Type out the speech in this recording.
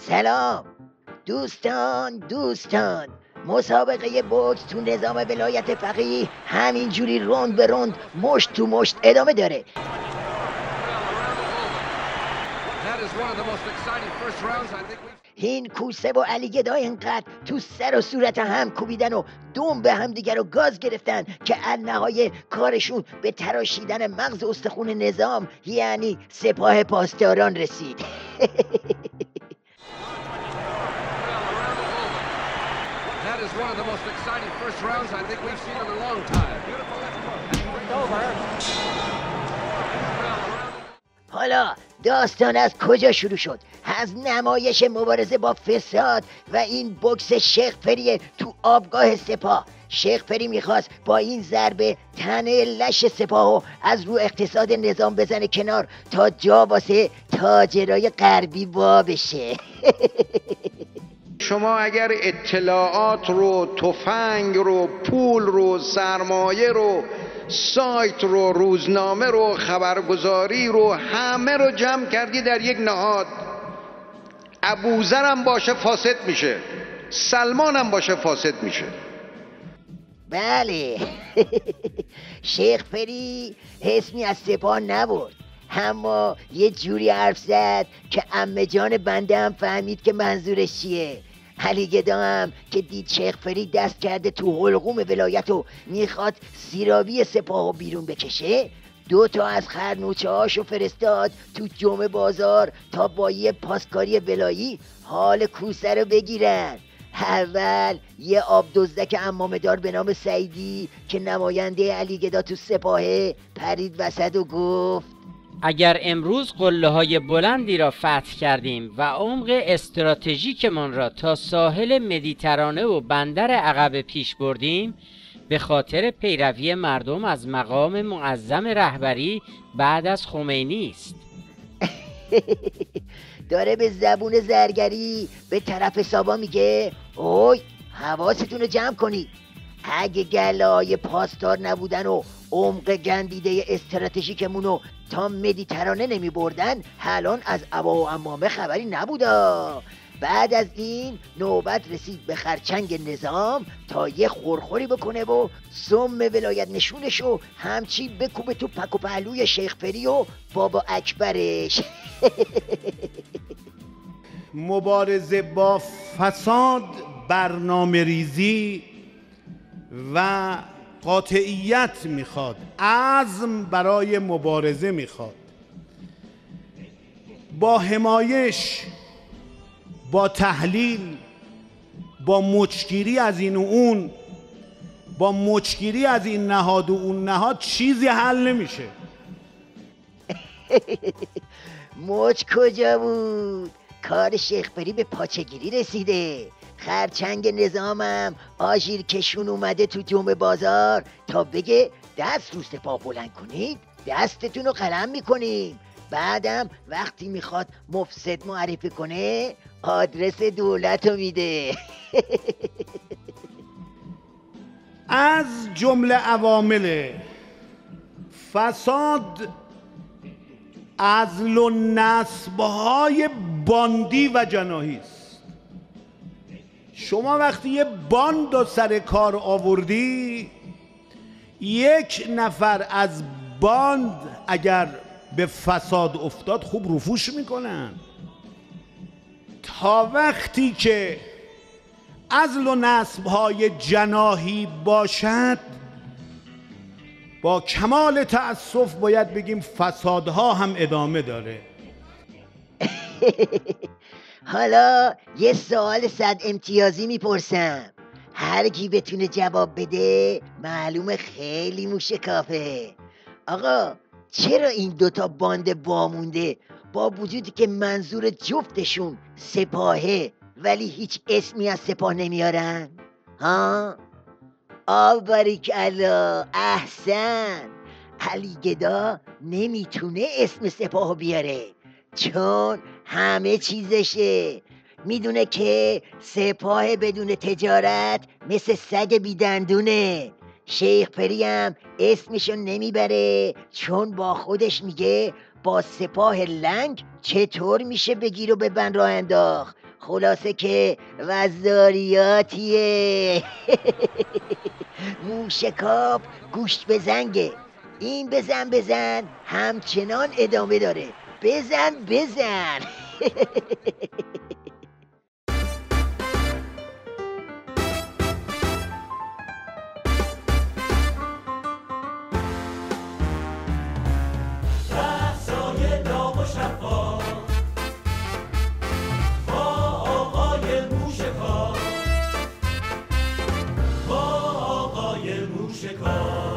سلام دوستان، مسابقه بوکس تو نظام ولایت فقیه همینجوری روند به روند، مشت تو مشت ادامه داره. این کوسه و علی گدا اینقدر تو سر و صورت هم کوبیدن و دوم به هم دیگر رو گاز گرفتن که النهایه کارشون به تراشیدن مغز استخون نظام یعنی سپاه پاسداران رسید. That is one of the most exciting first rounds I think we've seen in a long time. حالا داستان از کجا شروع شد؟ از نمایش مبارزه با فساد و این بوکس شیخ فری تو آبگاه سپاه. شیخ فری میخواست با این ضربه تنه لش سپاهو از رو اقتصاد نظام بزنه کنار تا جا واسه تاجرای غربی وا بشه. شما اگر اطلاعات رو، تفنگ رو، پول رو، سرمایه رو، سایت رو، روزنامه رو، خبرگزاری رو، همه رو جمع کردی در یک نهاد، ابوذر هم باشه فاسد میشه، سلمان هم باشه فاسد میشه. بله. شیخ فری اسمی از سپاه نبرد، اما یه جوری حرف زد که عمه جان بنده هم فهمید که منظورش چیه. علی گدا هم که دید شیخ فری دست کرده تو حلقوم ولایت و میخواد سیرابی سپاهو بیرون بکشه، 2 تا از خرنوچه هاشو فرستاد تو جمعه بازار تا با یه پاسکاری ولایی حال کوسه رو بگیرن. اول یه آب دزدک عمامه‌دار به نام سعیدی که نماینده علی گدا تو سپاهه پرید وسط و گفت اگر امروز قله‌های بلندی را فتح کردیم و عمق استراتژیکمان را تا ساحل مدیترانه و بندر عقبه پیش بردیم، به خاطر پیروی مردم از مقام معظم رهبری بعد از خمینی است. داره به زبون زرگری به طرف سابا میگه اوی حواستون رو جمع کنید، اگه گله‌های پاسدار نبودن و عمق گندیده استراتژیکمونو تا مدیترانه نمی بردن، الان از ابا و عمامه خبری نبودا. بعد از این نوبت رسید به خرچنگ نظام تا یه خورخوری بکنه و سم ولایت نشونشو همچی بکوبه تو پک و پهلوی شیخ فری و بابا اکبرش. مبارزه با فساد برنامه ریزی و قاطعیت میخواد، عزم برای مبارزه میخواد، با حمایش، با تحلیل، با مچگیری از این و اون، با مچگیری از این نهاد و اون نهاد چیزی حل نمیشه. مچ کجا بود؟ کار شیخ فری به پاچگیری رسیده. خرچنگ نظامم آژیر کشون اومده تو جمعه بازار تا بگه دست رو سپاه بلند کنید دستتون رو قلم میکنیم. بعدم وقتی میخواد مفسد معرفی کنه آدرس دولت رو میده. از جمله عوامل فساد عزل و نصب‌های باندی و جناحی است. شما وقتی یه باند رو سر کار آوردی، 1 نفر از باند اگر به فساد افتاد خوب رفوش میکنن. تا وقتی که عزل و نصب‌های جناحی باشد، با کمال تأسف باید بگیم فسادها هم ادامه داره. حالا یه سوال 100 امتیازی میپرسم، هر کی بتونه جواب بده معلومه خیلی موشکافه. آقا چرا این 2 تا باند وامونده با وجودی که منظور جفتشون سپاهه ولی هیچ اسمی از سپاه نمیارن؟ ها؟ باریکالله، احسن. علی گدا نمیتونه اسم سپاهو بیاره چون همه چیزشه. میدونه که سپاه بدون تجارت مثل سگ بیدندونه. شیخ فری هم اسمشو نمیبره چون با خودش میگه با سپاه لنگ چطور میشه بگیر و ببند راه انداخت. خلاصه که وزاریاتیه. موشکاب گوشت به زنگه، این بزن همچنان ادامه داره. بزن. رأسای داغ و شفاف با آقای موشکار، با آقای موشکار.